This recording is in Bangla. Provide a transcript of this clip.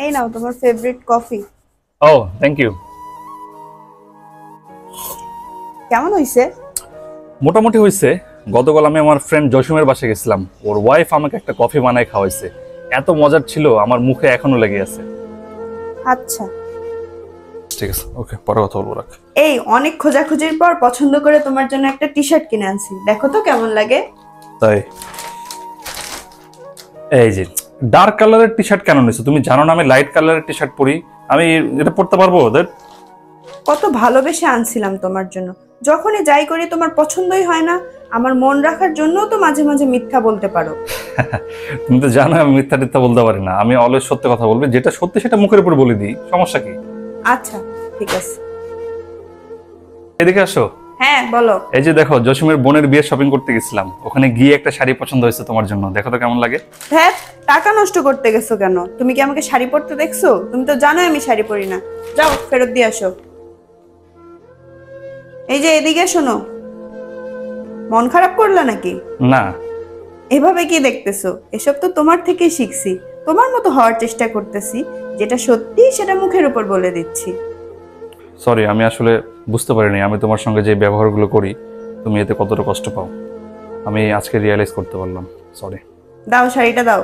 এই নাও তোমার ফেভারিট কফি। ও থ্যাংক ইউ। কেমন হইছে? মোটামুটি হয়েছে। গতকাল আমি আমার ফ্রেন্ড জসিমের বাসায় গেছিলাম, ওর ওয়াইফ আমাকে একটা কফি বানায় খাওয়াইছে, এত মজার ছিল আমার মুখে এখনো লেগে আছে। আচ্ছা, ঠিক আছে, ওকে, পরে কথা বলবো, রাখ। এই অনেক খোঁজাখুঁজির পর পছন্দ করে তোমার জন্য একটা টি শার্ট কিনে আনছি, দেখো তো কেমন লাগে। তাই? এই যে ডার্ক কালারের টি শার্ট কেন নিছো? তুমি জানো না আমি লাইট কালারের টি শার্ট পরি, আমি এটা পরতে পারবো ওদের? কত ভালোবেসে আনছিলাম তোমার জন্য, যখনই যাই করি তোমার পছন্দই হয় না। আমার মন রাখার জন্যও তো মাঝে মাঝে মিথ্যা বলতে পারো। তুমি তো জানো আমি মিথ্যা টিথ্যা বলতে পারি না, আমি অলওয়েজ সত্যি কথা বলবি, যেটা সত্যি সেটা মুখের উপর বলে দিই, সমস্যা কি? আচ্ছা ঠিক আছে। এদিকে আসো। হ্যাঁ বলো। এই যে দেখো, জসিমের বোনের বিয়ের শপিং করতে গেছিলাম, ওখানে গিয়ে একটা শাড়ি পছন্দ হয়েছে তোমার জন্য, দেখো তো কেমন লাগে। হ্যাঁ, টাকা নষ্ট করতে গেছো কেন? তুমি কি আমাকে শাড়ি পরতে দেখছো? তুমি তো জানোই আমি শাড়ি পরি না। যাও ফেরত দিয়ে আসো। এই যে এদিকে শোনো, মন খারাপ করলা নাকি? না। এভাবে কি দেখতেছো? এসব তো তোমার থেকেই শিখছি, তোমার মতো হওয়ার চেষ্টা করতেছি, যেটা সত্যি সেটা মুখের উপর বলে দিচ্ছি। সরি, আমি আসলে বুঝতে পারিনি আমি তোমার সঙ্গে যে ব্যবহারগুলো করি তুমি এতে কতটা কষ্ট পাও, আমি আজকে রিয়েলাইজ করতে পারলাম, সরি। দাও শাড়িটা দাও।